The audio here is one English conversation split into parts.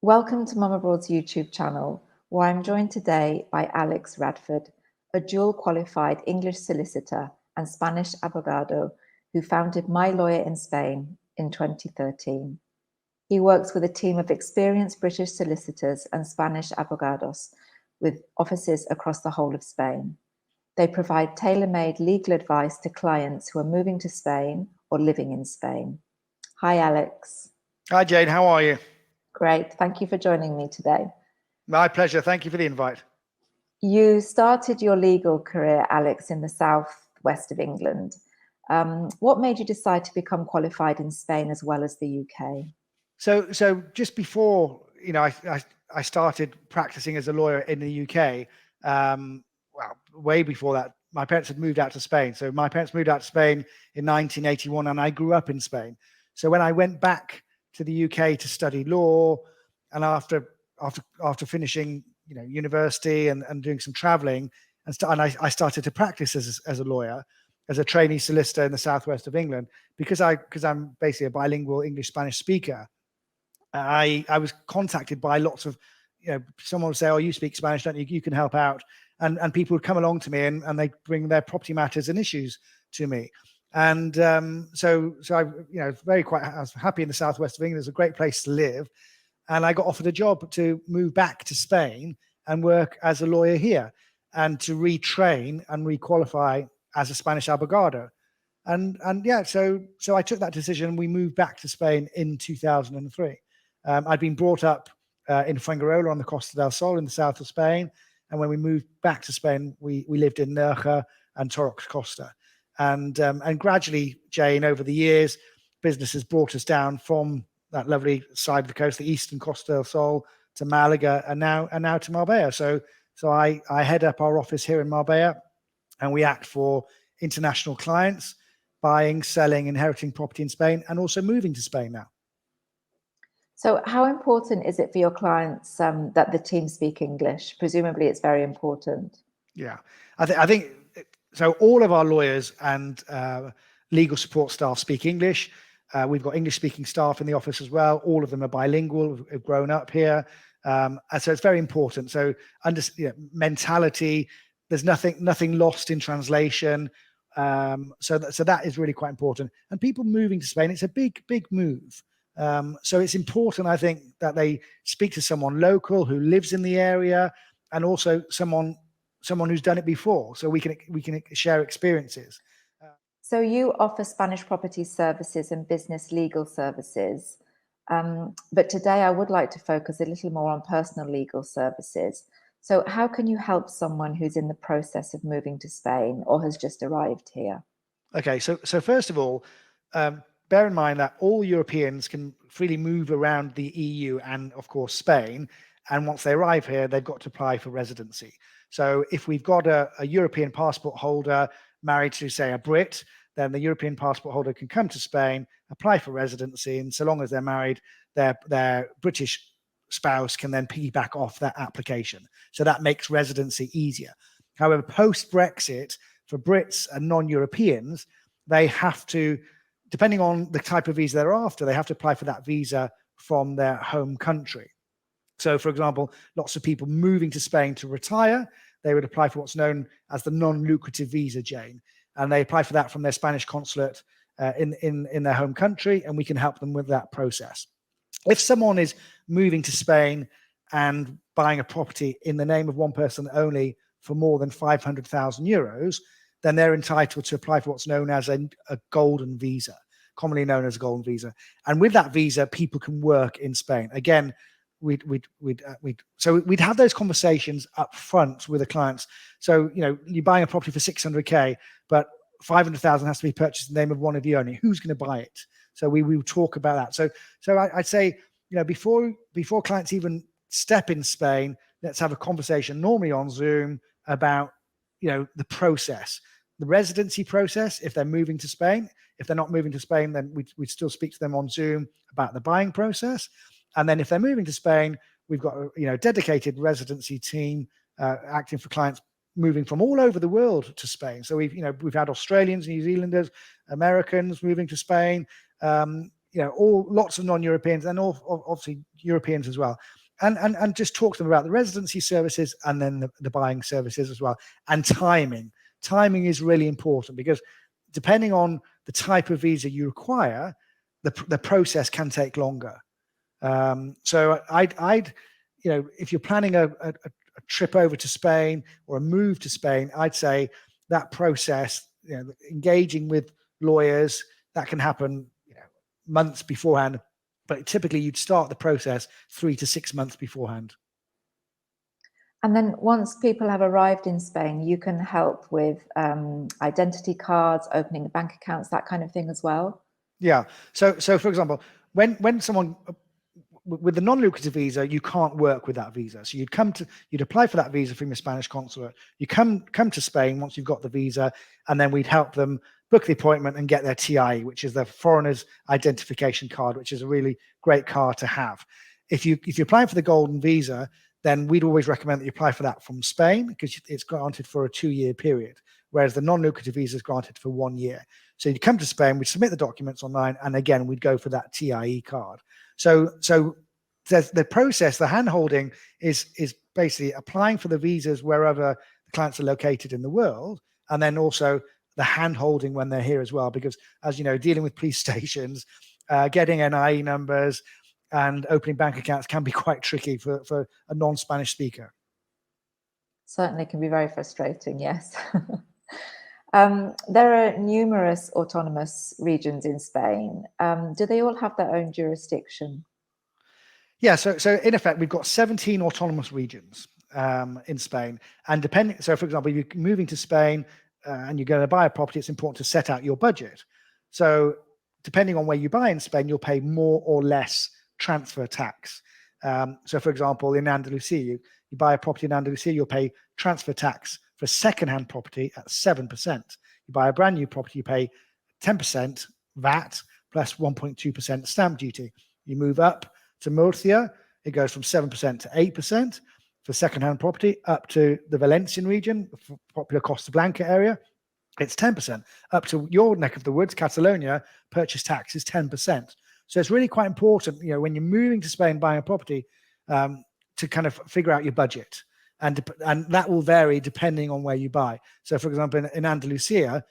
Welcome to MumAbroad's YouTube channel, where I'm joined today by Alex Radford, a dual qualified English solicitor and Spanish abogado who founded My Lawyer in Spain in 2013. He works with a team of experienced British solicitors and Spanish abogados with offices across the whole of Spain. They provide tailor-made legal advice to clients who are moving to Spain or living in Spain. Hi, Alex. Hi, Jane. How are you? Great. Thank you for joining me today. My pleasure. Thank you for the invite. You started your legal career, Alex, in the southwest of England. What made you decide to become qualified in Spain as well as the UK? So just before, I started practicing as a lawyer in the UK, well, way before that, my parents had moved out to Spain. So my parents moved out to Spain in 1981, and I grew up in Spain. So when I went back to the UK to study law, and after finishing, university and doing some traveling, and I started to practice as a lawyer, as a trainee solicitor in the southwest of England, because I'm basically a bilingual English-Spanish speaker. I was contacted by lots of, someone would say, "Oh, you speak Spanish, don't you? You can help out." And people would come along to me and they bring their property matters and issues to me. And so I, I was happy in the southwest of England. It's a great place to live. And I got offered a job to move back to Spain and work as a lawyer here and to retrain and requalify as a Spanish abogado. And yeah, so I took that decision. We moved back to Spain in 2003. I'd been brought up in Fuengirola on the Costa del Sol in the south of Spain. And when we moved back to Spain, we lived in Nerja and Torrox Costa. And gradually, Jane, over the years, business has brought us down from that lovely side of the coast, the eastern Costa del Sol, to Malaga, and now to Marbella. So I head up our office here in Marbella, and we act for international clients buying, selling, inheriting property in Spain, and also moving to Spain now. So how important is it for your clients that the team speak English? Presumably it's very important. Yeah, I think so. All of our lawyers and legal support staff speak English. We've got English-speaking staff in the office as well. All of them are bilingual, have grown up here. And so it's very important. So mentality, there's nothing lost in translation. So that is really quite important. And people moving to Spain, it's a big move. So it's important, I think, that they speak to someone local who lives in the area, and also someone who's done it before, so we can share experiences. So you offer Spanish property services and business legal services. But today I would like to focus a little more on personal legal services. So how can you help someone who's in the process of moving to Spain or has just arrived here? Okay, so first of all, bear in mind that all Europeans can freely move around the EU and, of course, Spain. And once they arrive here, they've got to apply for residency. So if we've got a European passport holder married to, say, a Brit, then the European passport holder can come to Spain, apply for residency, and so long as they're married, their British spouse can then piggyback off that application. So that makes residency easier. However, post-Brexit, for Brits and non-Europeans, they have to, depending on the type of visa they're after, they have to apply for that visa from their home country. So, for example, lots of people moving to Spain to retire, they would apply for what's known as the non-lucrative visa, Jane. And they apply for that from their Spanish consulate in their home country, and we can help them with that process. If someone is moving to Spain and buying a property in the name of one person only for more than 500,000 euros, then they're entitled to apply for what's known as a golden visa, commonly known as a golden visa. And with that visa, people can work in Spain. Again, we'd have those conversations up front with the clients. So, you're buying a property for 600K, but 500,000 has to be purchased in the name of one of you only. Who's going to buy it? So we will talk about that. So I'd say, before clients even step in Spain, let's have a conversation, normally on Zoom, about, the process, the residency process, if they're moving to Spain. If they're not moving to Spain, then we'd still speak to them on Zoom about the buying process. And then if they're moving to Spain, we've got a dedicated residency team acting for clients moving from all over the world to Spain. So we've had Australians, New Zealanders, Americans moving to Spain. lots of non-Europeans and all obviously Europeans as well. And just talk to them about the residency services and then the buying services as well. And timing. Timing is really important because depending on the type of visa you require, the process can take longer. So I'd if you're planning a trip over to Spain or a move to Spain, I'd say that process, engaging with lawyers, that can happen months beforehand. But typically you'd start the process 3 to 6 months beforehand. And then once people have arrived in Spain, you can help with identity cards, opening bank accounts, that kind of thing as well? Yeah. So for example, when someone with the non-lucrative visa, you can't work with that visa. So you'd apply for that visa from your Spanish consulate. You come to Spain once you've got the visa, and then we'd help them book the appointment and get their TIE, which is the Foreigner's Identification Card, which is a really great card to have. If you're applying for the golden visa, then we'd always recommend that you apply for that from Spain because it's granted for a 2-year period, whereas the non-lucrative visa is granted for 1 year. So you'd come to Spain, we'd submit the documents online, and again, we'd go for that TIE card. So the process, the hand-holding is basically applying for the visas wherever the clients are located in the world, and then also the hand-holding when they're here as well, because as you know, dealing with police stations, getting NIE numbers and opening bank accounts can be quite tricky for a non-Spanish speaker. Certainly can be very frustrating, yes. There are numerous autonomous regions in Spain. Do they all have their own jurisdiction? Yeah, so in effect, we've got 17 autonomous regions in Spain. And so for example, if you're moving to Spain and you're going to buy a property, it's important to set out your budget. So depending on where you buy in Spain, you'll pay more or less transfer tax. So for example, in Andalucia, you buy a property in Andalucia, you'll pay transfer tax for second-hand property at 7%. You buy a brand new property, you pay 10% VAT plus 1.2% stamp duty. You move up to Murcia, it goes from 7% to 8% for second-hand property, up to the Valencian region, the popular Costa Blanca area, it's 10%. Up to your neck of the woods, Catalonia, purchase tax is 10%. So it's really quite important, when you're moving to Spain, buying a property, to kind of figure out your budget. And that will vary depending on where you buy. So for example, in Andalucia,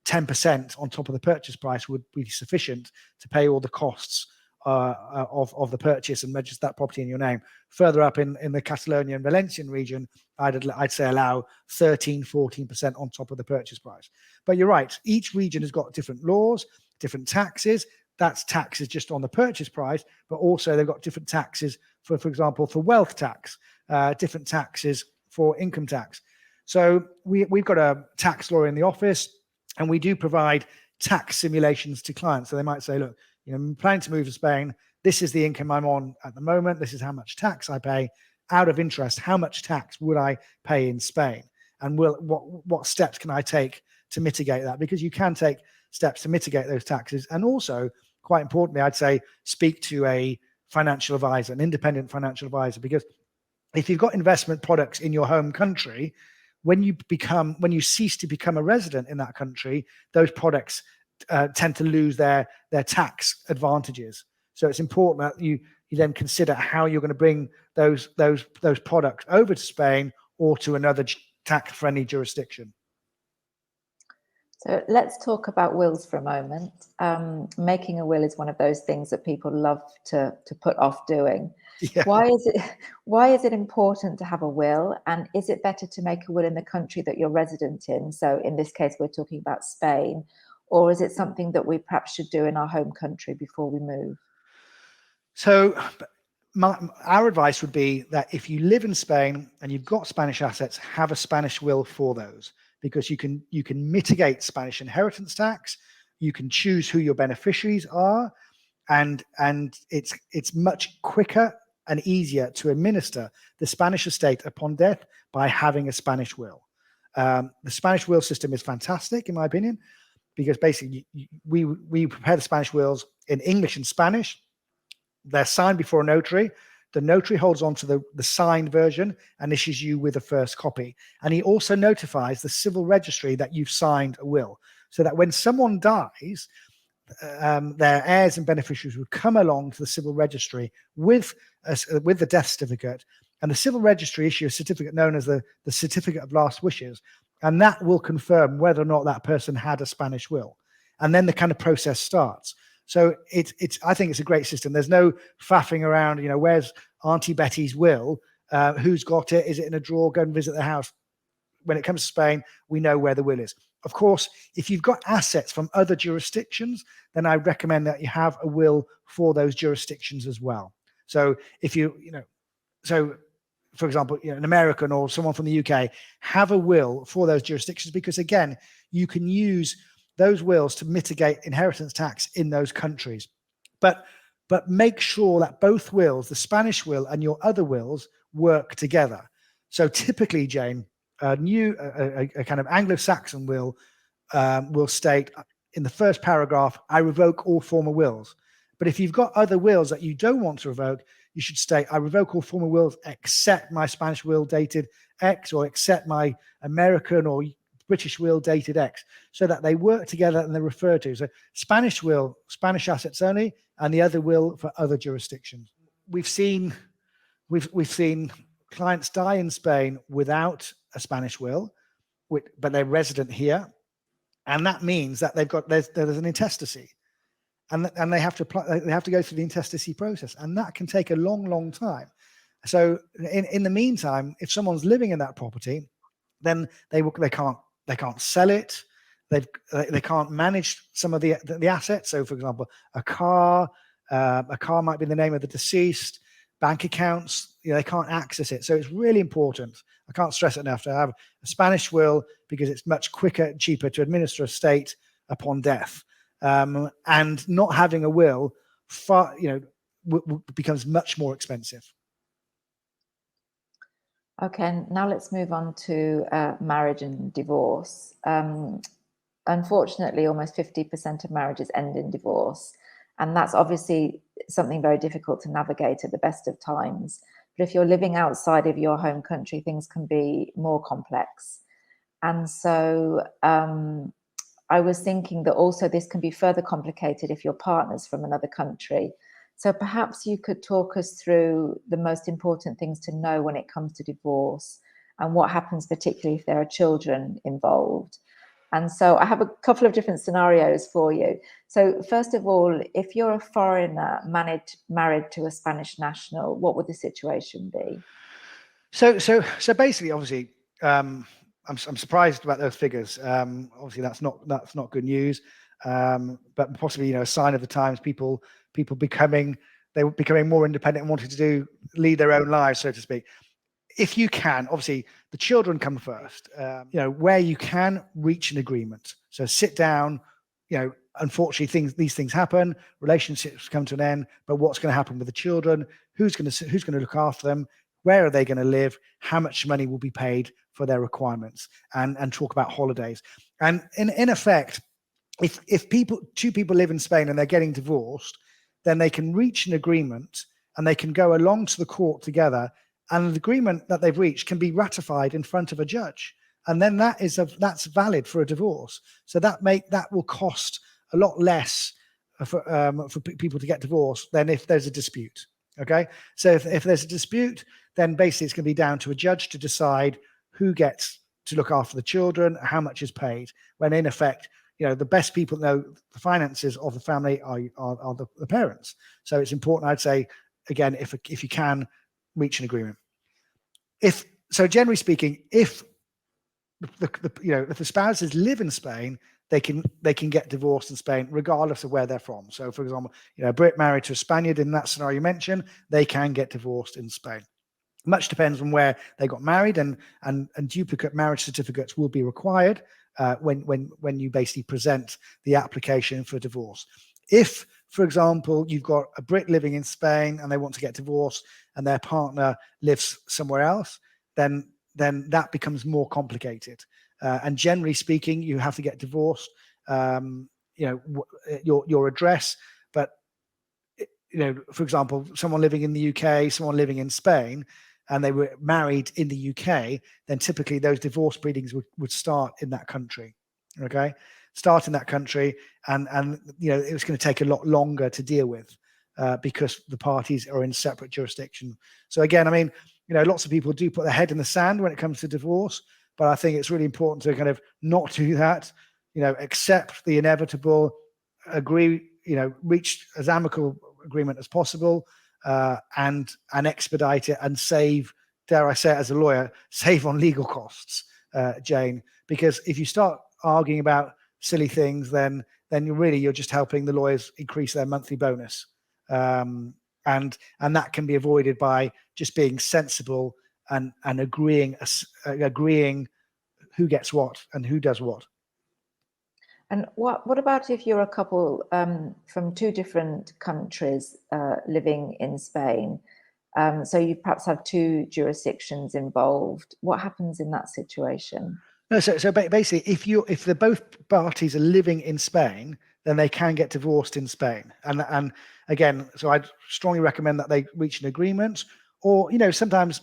10% on top of the purchase price would be sufficient to pay all the costs of the purchase and register that property in your name. Further up in the Catalonia and Valencian region, I'd say allow 13-14% on top of the purchase price. But you're right, each region has got different laws, different taxes. That's taxes just on the purchase price, but also they've got different taxes for example, for wealth tax, different taxes for income tax. So we've got a tax lawyer in the office, and we do provide tax simulations to clients. So they might say, look, I'm planning to move to Spain. This is the income I'm on at the moment. This is how much tax I pay. Out of interest, how much tax would I pay in Spain? And what steps can I take to mitigate that? Because you can take steps to mitigate those taxes. And also, quite importantly, I'd say speak to a financial advisor, an independent financial advisor, because if you've got investment products in your home country, when you cease to become a resident in that country, those products tend to lose their tax advantages. So it's important that you then consider how you're going to bring those products over to Spain or to another tax-friendly jurisdiction. So let's talk about wills for a moment. Making a will is one of those things that people love to put off doing. Yeah. Why is it important to have a will? And is it better to make a will in the country that you're resident in? So in this case, we're talking about Spain. Or is it something that we perhaps should do in our home country before we move? So our advice would be that if you live in Spain and you've got Spanish assets, have a Spanish will for those, because you can mitigate Spanish inheritance tax. You can choose who your beneficiaries are, and it's much quicker and easier to administer the Spanish estate upon death by having a Spanish will. The Spanish will system is fantastic, in my opinion, because basically we prepare the Spanish wills in English and Spanish. They're signed before a notary. The notary holds on to the signed version and issues you with a first copy. And he also notifies the civil registry that you've signed a will, so that when someone dies, their heirs and beneficiaries would come along to the civil registry with the death certificate, and the civil registry issue a certificate known as the certificate of last wishes, and that will confirm whether or not that person had a Spanish will, and then the kind of process starts. So I think it's a great system. There's no faffing around, where's Auntie Betty's will? Who's got it? Is it in a drawer? Go and visit the house. When it comes to Spain, we know where the will is. Of course, if you've got assets from other jurisdictions, then I recommend that you have a will for those jurisdictions as well. So if for example, an American or someone from the UK, have a will for those jurisdictions, because again, you can use those wills to mitigate inheritance tax in those countries. But make sure that both wills, the Spanish will and your other wills, work together. So typically, Jane, a kind of Anglo-Saxon will state in the first paragraph, I revoke all former wills. But if you've got other wills that you don't want to revoke, you should state, I revoke all former wills except my Spanish will dated X, or except my American or British will dated X, so that they work together and they're referred to. So Spanish will, Spanish assets only, and the other will for other jurisdictions. We've seen clients die in Spain without a Spanish will, but they're resident here, and that means that there's an intestacy, and they have to go through the intestacy process, and that can take a long time. So in the meantime, if someone's living in that property, then they can't sell it. They can't manage some of the assets. So, for example, a car might be the name of the deceased. Bank accounts, they can't access it. So it's really important. I can't stress it enough to have a Spanish will, because it's much quicker and cheaper to administer a estate upon death. And not having a will becomes much more expensive. Okay, now let's move on to marriage and divorce. Unfortunately, almost 50% of marriages end in divorce. And that's obviously something very difficult to navigate at the best of times. But if you're living outside of your home country, things can be more complex. And so I was thinking that also this can be further complicated if your partner's from another country. So perhaps you could talk us through the most important things to know when it comes to divorce, and what happens particularly if there are children involved. And so I have a couple of different scenarios for you. So first of all, if you're a foreigner married to a Spanish national, what would the situation be? So basically, obviously, I'm surprised about those figures. Obviously, that's not good news, but possibly a sign of the times. People becoming more independent and wanting to lead their own lives, so to speak. If you can, obviously, the children come first. Where you can, reach an agreement. So sit down. Unfortunately, these things happen. Relationships come to an end. But what's going to happen with the children? Who's going to look after them? Where are they going to live? How much money will be paid for their requirements? And talk about holidays. And in effect, if two people live in Spain and they're getting divorced, then they can reach an agreement and they can go along to the court together. And the agreement that they've reached can be ratified in front of a judge, and then that's valid for a divorce. So that will cost a lot less for people to get divorced than if there's a dispute. Okay, so if there's a dispute, then basically it's going to be down to a judge to decide who gets to look after the children, how much is paid. When in effect, the best people know the finances of the family are the parents. So it's important, I'd say, again, if you can, reach an agreement. Generally speaking, if the spouses live in Spain, they can get divorced in Spain regardless of where they're from. So, for example, a Brit married to a Spaniard in that scenario you mentioned, they can get divorced in Spain. Much depends on where they got married, and duplicate marriage certificates will be required when you basically present the application for divorce. If, for example, you've got a Brit living in Spain and they want to get divorced and their partner lives somewhere else, then that becomes more complicated. And generally speaking, you have to get divorced, your address. But, for example, someone living in the UK, someone living in Spain, and they were married in the UK, then typically those divorce proceedings would start in that country. Okay. start in that country, and it was going to take a lot longer to deal with because the parties are in separate jurisdiction. So again, I mean, lots of people do put their head in the sand when it comes to divorce, but I think it's really important to kind of not do that. Accept the inevitable, agree, reach as amicable agreement as possible, and expedite it and save, dare I say it as a lawyer, save on legal costs, Jane, because if you start arguing about silly things, then you're just helping the lawyers increase their monthly bonus. And that can be avoided by just being sensible and agreeing who gets what and who does what. And what about if you're a couple from two different countries living in Spain? So you perhaps have two jurisdictions involved. What happens in that situation? No, so basically, if the both parties are living in Spain, then they can get divorced in Spain. And again, so I'd strongly recommend that they reach an agreement. Or sometimes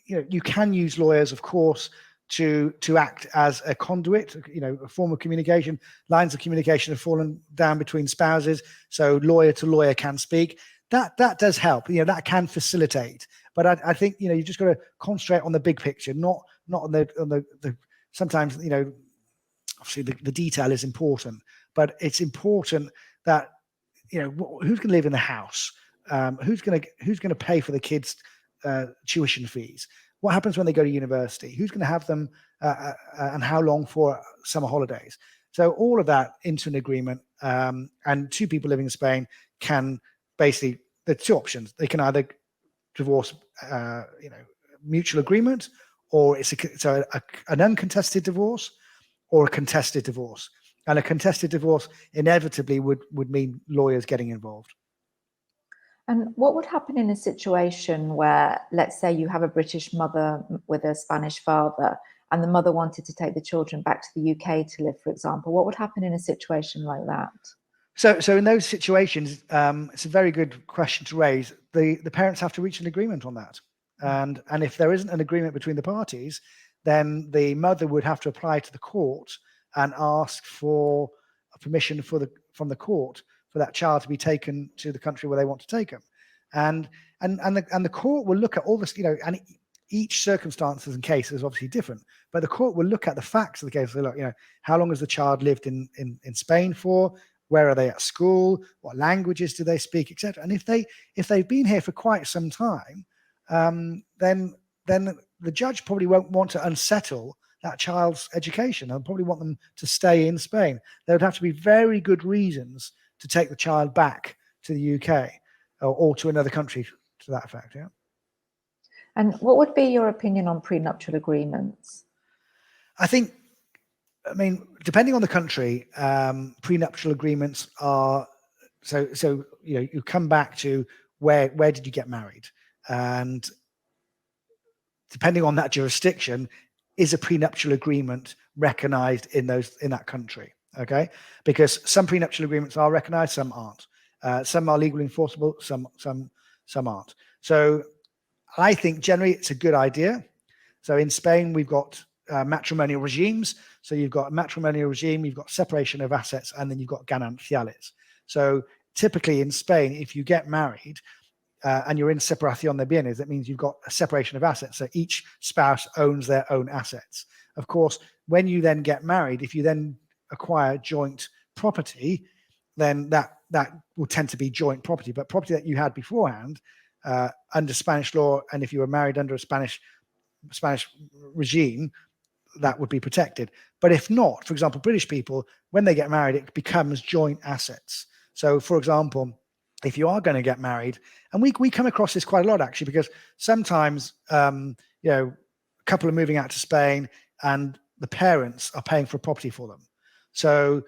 you can use lawyers, of course, to act as a conduit, a form of communication. Lines of communication have fallen down between spouses, so lawyer to lawyer can speak. That does help. That can facilitate. But I think you just got to concentrate on the big picture, not on the sometimes obviously the detail is important, but it's important that who's going to live in the house, who's going to pay for the kids' tuition fees, what happens when they go to university, who's going to have them, and how long for summer holidays. So all of that into an agreement, and two people living in Spain can basically, there are two options. They can either divorce, mutual agreement, or it's an uncontested divorce or a contested divorce. And a contested divorce inevitably would mean lawyers getting involved. And what would happen in a situation where, let's say you have a British mother with a Spanish father, and the mother wanted to take the children back to the UK to live, for example? What would happen in a situation like that? So in those situations, it's a very good question to raise. The parents have to reach an agreement on that. And if there isn't an agreement between the parties, then the mother would have to apply to the court and ask for permission from the court for that child to be taken to the country where they want to take them. And the court will look at all this, and each circumstances and case is obviously different, but the court will look at the facts of the case. They look, how long has the child lived in Spain for? Where are they at school? What languages do they speak, etc. And if they've been here for quite some time, then the judge probably won't want to unsettle that child's education. They'll probably want them to stay in Spain. There would have to be very good reasons to take the child back to the UK or to another country to that effect. Yeah. And what would be your opinion on prenuptial agreements? I mean, depending on the country, prenuptial agreements are so you come back to where did you get married, and depending on that jurisdiction, is a prenuptial agreement recognized in that country? Okay, because some prenuptial agreements are recognized, some aren't. Some are legally enforceable, some aren't. So I think generally it's a good idea. So in Spain, we've got matrimonial regimes. So you've got a matrimonial regime, you've got separation of assets, and then you've got gananciales. So typically in Spain, if you get married and you're in separación de bienes, that means you've got a separation of assets. So each spouse owns their own assets. Of course, when you then get married, if you then acquire joint property, then that will tend to be joint property. But property that you had beforehand under Spanish law, and if you were married under a Spanish regime, that would be protected. But if not, for example, British people, when they get married, it becomes joint assets. So for example, if you are going to get married, and we come across this quite a lot actually, because sometimes a couple are moving out to Spain and the parents are paying for a property for them. So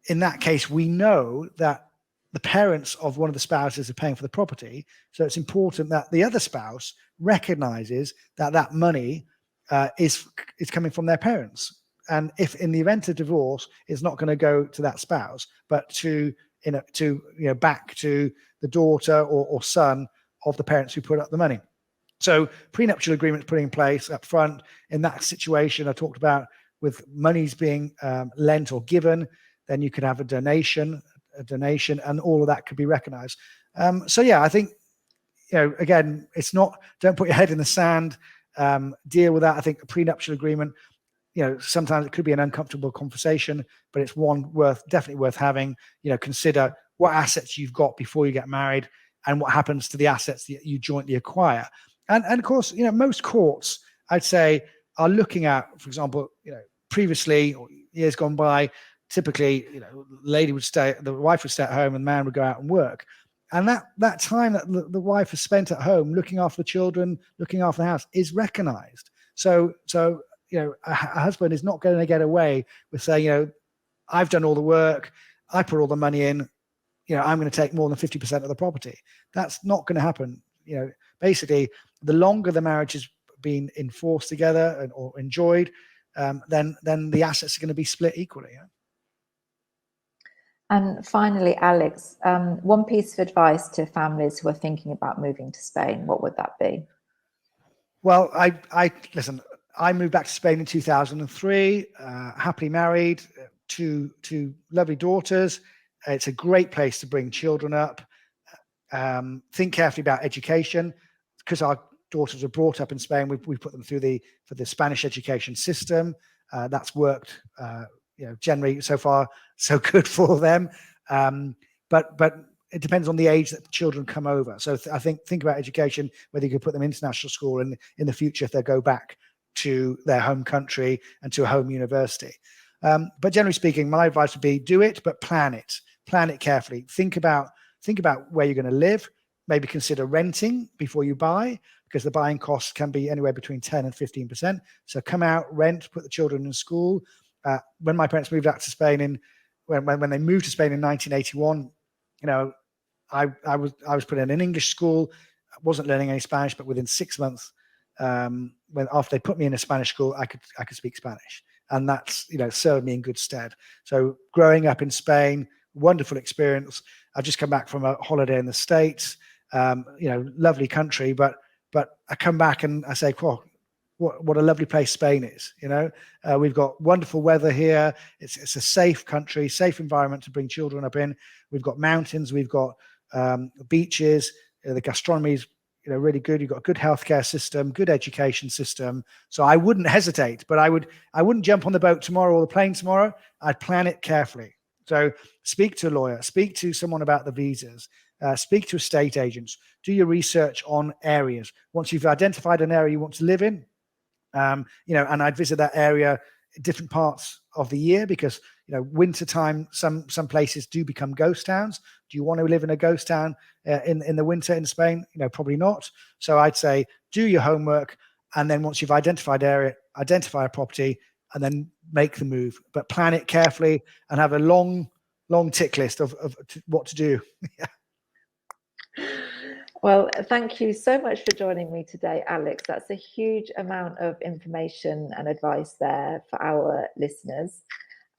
in that case, we know that the parents of one of the spouses are paying for the property. So it's important that the other spouse recognizes that money is coming from their parents. And if in the event of divorce, it's not going to go to that spouse, but back to the daughter or son of the parents who put up the money. So prenuptial agreements put in place up front. In that situation I talked about, with monies being lent or given, then you could have a donation, and all of that could be recognized. So yeah, I think, again, it's not, don't put your head in the sand, deal with that. I think a prenuptial agreement, sometimes it could be an uncomfortable conversation, but it's one definitely worth having. Consider what assets you've got before you get married and what happens to the assets that you jointly acquire. And of course, most courts, I'd say, are looking at, for example, previously, or years gone by, typically, the wife would stay at home and the man would go out and work. And that time that the wife has spent at home looking after the children, looking after the house is recognized. So a husband is not going to get away with saying, I've done all the work, I put all the money in, I'm going to take more than 50% of the property. That's not going to happen. Basically, the longer the marriage has been enforced together or enjoyed, then the assets are going to be split equally. Yeah? And finally, Alex, one piece of advice to families who are thinking about moving to Spain, what would that be? Well, listen, I moved back to Spain in 2003, happily married, two lovely daughters. It's a great place to bring children up. Think carefully about education, because our daughters were brought up in Spain. We put them through the Spanish education system. That's worked, generally so far so good for them. But it depends on the age that the children come over. So I think about education, whether you could put them in international school and in the future if they go back to their home country and to a home university. But generally speaking, my advice would be do it, but plan it carefully. Think about where you're going to live. Maybe consider renting before you buy, because the buying costs can be anywhere between 10 and 15%. So come out, rent, put the children in school. When my parents moved out to Spain when they moved to Spain in 1981, I was put in an English school. I wasn't learning any Spanish, but within 6 months, after they put me in a Spanish school, I could speak Spanish, and that's served me in good stead. So growing up in Spain, wonderful experience. I've just come back from a holiday in the States. Lovely country, but I come back and I say, "Whoa, what a lovely place Spain is." We've got wonderful weather here. It's a safe country, safe environment to bring children up in. We've got mountains, we've got beaches. The gastronomy is really good. You've got a good healthcare system, good education system. So I wouldn't hesitate, but I wouldn't jump on the boat tomorrow or the plane tomorrow. I'd plan it carefully. So speak to a lawyer, speak to someone about the visas, speak to estate agents, do your research on areas. Once you've identified an area you want to live in, and I'd visit that area different parts of the year, because winter time, some places do become ghost towns. Do you want to live in a ghost town in the winter in Spain? Probably not. So I'd say do your homework, and then once you've identified area, identify a property, and then make the move. But plan it carefully and have a long tick list of what to do. Well, thank you so much for joining me today, Alex. That's a huge amount of information and advice there for our listeners.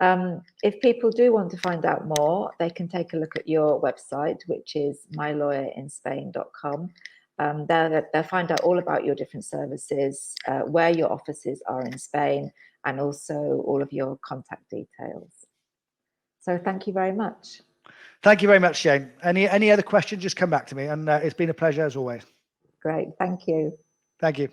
If people do want to find out more, they can take a look at your website, which is mylawyer.inspain.com. They'll find out all about your different services, where your offices are in Spain, and also all of your contact details. So thank you very much. Thank you very much, Jane. Any other questions, just come back to me. And it's been a pleasure as always. Great. Thank you. Thank you.